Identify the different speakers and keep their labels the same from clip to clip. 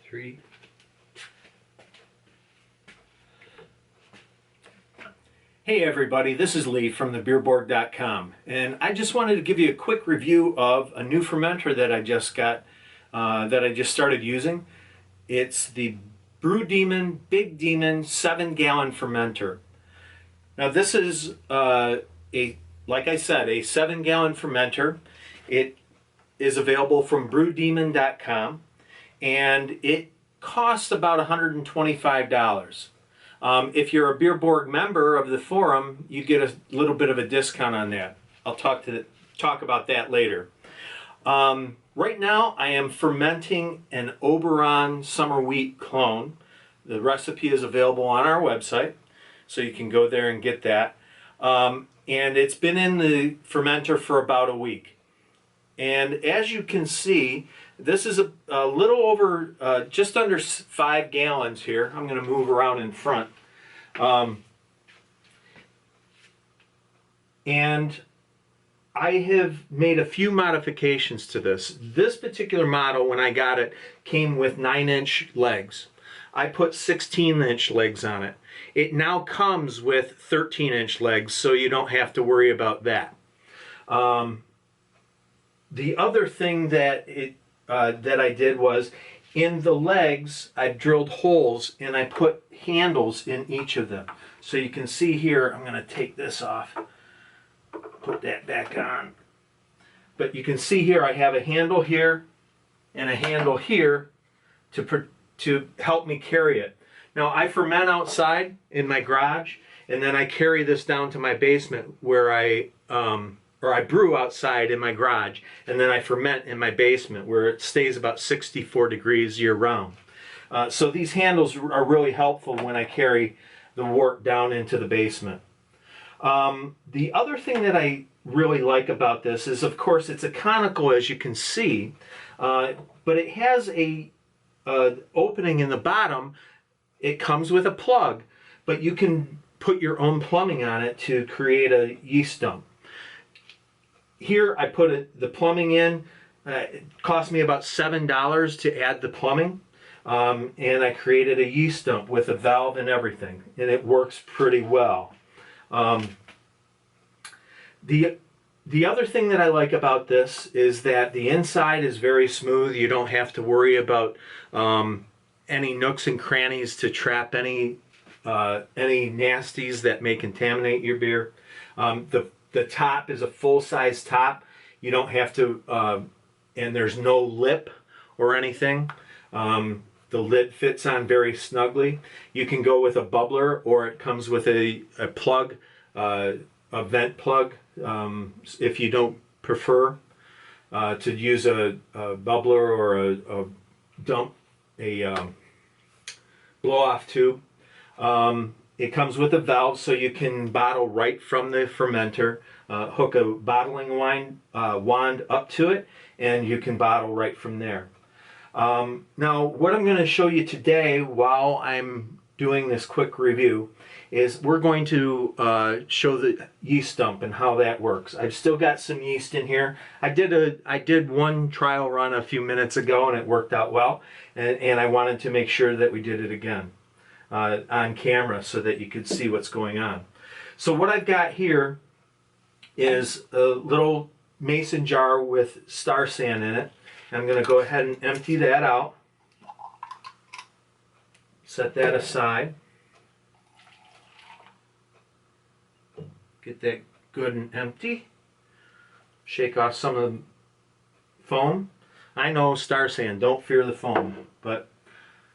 Speaker 1: 3. Hey everybody, this is Lee from thebeerborg.com, and I just wanted to give you a quick review of a new fermenter that I just got, that I just started using. It's the BrewDemon Big Demon 7-gallon fermenter. Now this is like I said, a 7-gallon fermenter. It is available from BrewDemon.com, and it costs about $125. If you're a BeerBorg member of the forum, you get a little bit of a discount on that. I'll talk about that later. Right now, I am fermenting an Oberon summer wheat clone. The recipe is available on our website, so you can go there and get that. And it's been in the fermenter for about a week. And as you can see, this is a little over, just under 5 gallons here. I'm going to move around in front. And I have made a few modifications to this. This particular model, when I got it, came with 9-inch legs. I put 16-inch legs on it. It now comes with 13-inch legs, so you don't have to worry about that. The other thing that I did was, in the legs, I drilled holes and I put handles in each of them. So you can see here, I'm going to take this off, put that back on. But you can see here, I have a handle here and a handle here to help me carry it. Now I ferment outside in my garage, and then I carry this down to my basement where I brew outside in my garage, and then I ferment in my basement where it stays about 64 degrees year round. So these handles are really helpful when I carry the wort down into the basement. The other thing that I really like about this is, of course, it's a conical, as you can see, but it has a opening in the bottom. It comes with a plug, but you can put your own plumbing on it to create a yeast dump. Here I put the plumbing in. It cost me about $7 to add the plumbing, and I created a yeast dump with a valve and everything, and it works pretty well. The other thing that I like about this is that the inside is very smooth. You don't have to worry about any nooks and crannies to trap any nasties that may contaminate your beer. The top is a full-size top. You don't have to, and there's no lip or anything. The lid fits on very snugly. You can go with a bubbler, or it comes with a plug, a vent plug, if you don't prefer to use a bubbler or a dump, a blow-off tube. It comes with a valve, so you can bottle right from the fermenter, hook a bottling wand up to it, and you can bottle right from there. Now, what I'm going to show you today while I'm doing this quick review is we're going to show the yeast dump and how that works. I've still got some yeast in here. I did one trial run a few minutes ago, and it worked out well, and I wanted to make sure that we did it again on camera so that you could see what's going on. So what I've got here is a little mason jar with star sand in it. I'm going to go ahead and empty that out. Set that aside. Get that good and empty. Shake off some of the foam. I know, star sand, don't fear the foam, but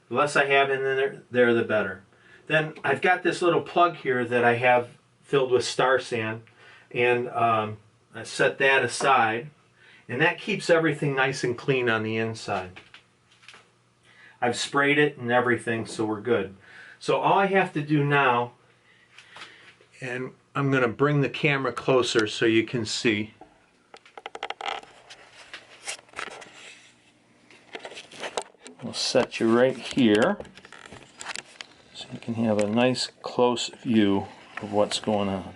Speaker 1: the less I have in there, the better. Then I've got this little plug here that I have filled with star sand, and I set that aside, and that keeps everything nice and clean on the inside. I've sprayed it and everything, so we're good. So all I have to do now, and I'm going to bring the camera closer so you can see. We'll set you right here so you can have a nice close view of what's going on.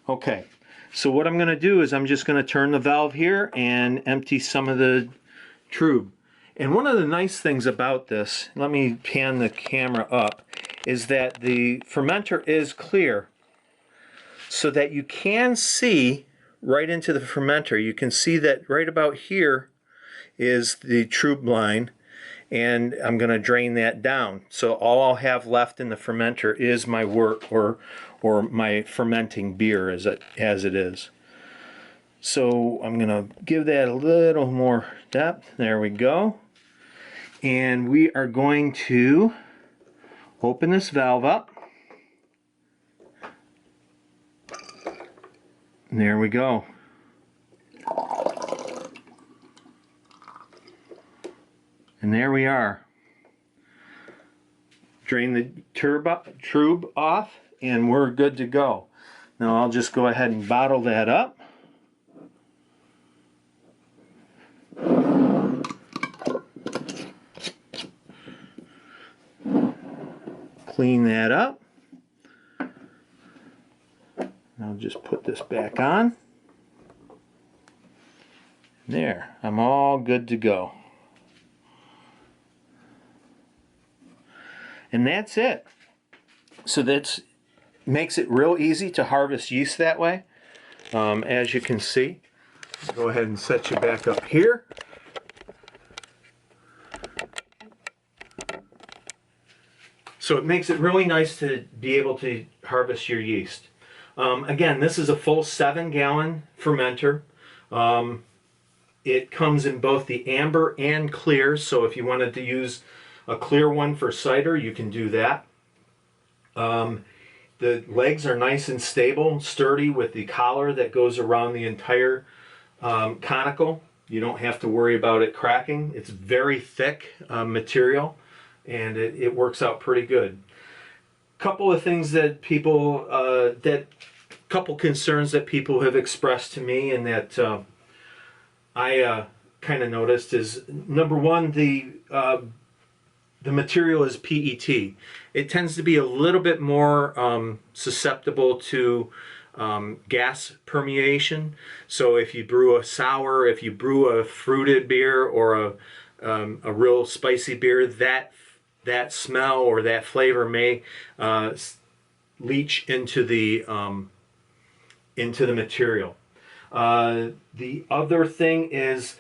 Speaker 1: Okay, so what I'm going to do is I'm just going to turn the valve here and empty some of the tube. And one of the nice things about this, let me pan the camera up, is that the fermenter is clear so that you can see right into the fermenter. You can see that right about here is the tube line, and I'm going to drain that down. So all I'll have left in the fermenter is my wort or my fermenting beer as it is. So I'm going to give that a little more depth. There we go. And we are going to open this valve up. And there we go. And there we are. Drain the tube off, and we're good to go. Now I'll just go ahead and bottle that up. Clean that up. I'll just put this back on. There, I'm all good to go. And that's it. So that makes it real easy to harvest yeast that way. As you can see, go ahead and set you back up here. So it makes it really nice to be able to harvest your yeast. Again, this is a full 7-gallon fermenter. It comes in both the amber and clear, so if you wanted to use a clear one for cider, you can do that. The legs are nice and stable, sturdy, with the collar that goes around the entire conical. You don't have to worry about it cracking. It's very thick material, and it works out pretty good. Couple of things that people, couple concerns that people have expressed to me, and that I kind of noticed is, number one, the material is PET. It tends to be a little bit more susceptible to gas permeation. So if you brew a sour, if you brew a fruited beer or a real spicy beer, that smell or that flavor may leach into the material. The other thing is,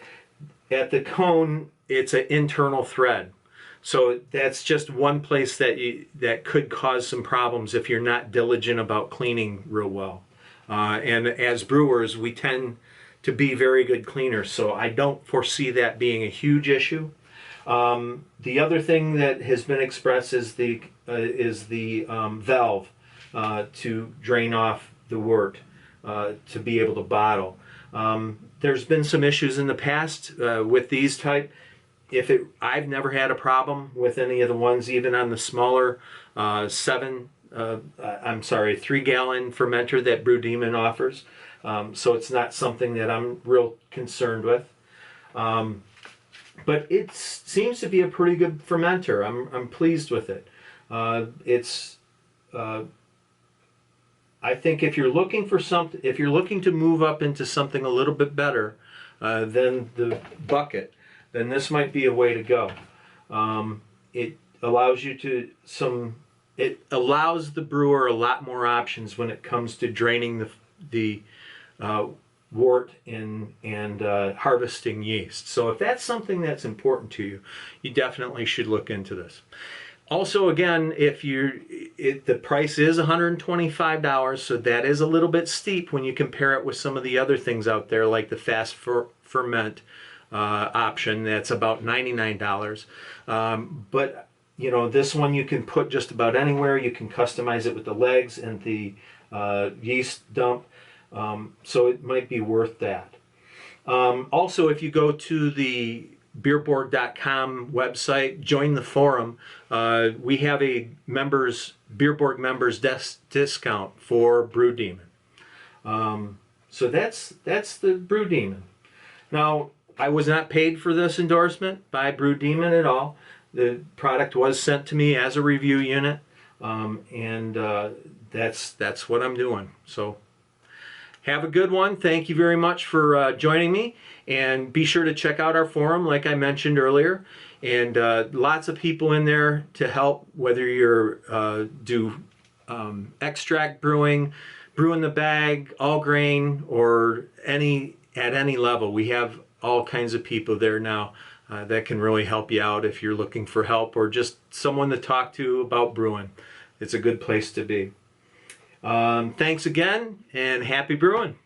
Speaker 1: at the cone, it's an internal thread. So that's just one place that could cause some problems if you're not diligent about cleaning real well. And as brewers, we tend to be very good cleaners, so I don't foresee that being a huge issue. The other thing that has been expressed is the valve to drain off the wort to be able to bottle. There's been some issues in the past with these type. I've never had a problem with any of the ones, even on the smaller 3-gallon fermenter that BrewDemon offers. So it's not something that I'm real concerned with. But it seems to be a pretty good fermenter. I'm pleased with it. I think if you're looking for something, if you're looking to move up into something a little bit better than the bucket, then this might be a way to go. It allows it allows the brewer a lot more options when it comes to draining the wort and harvesting yeast. So if that's something that's important to you, you definitely should look into this. Also, again, the price is $125, so that is a little bit steep when you compare it with some of the other things out there, like the fast ferment option that's about $99. But you know, this one you can put just about anywhere. You can customize it with the legs and the yeast dump, so it might be worth that. Also, if you go to the beerborg.com website, join the forum, we have a Beerborg members discount for BrewDemon. So that's the BrewDemon. Now, I was not paid for this endorsement by BrewDemon at all. The product was sent to me as a review unit, and that's what I'm doing. So Have a good one. Thank you very much for joining me. And be sure to check out our forum, like I mentioned earlier. And lots of people in there to help, whether you're extract brewing, brew in the bag, all grain, or at any level. We have all kinds of people there now that can really help you out if you're looking for help or just someone to talk to about brewing. It's a good place to be. Thanks again, and happy brewing.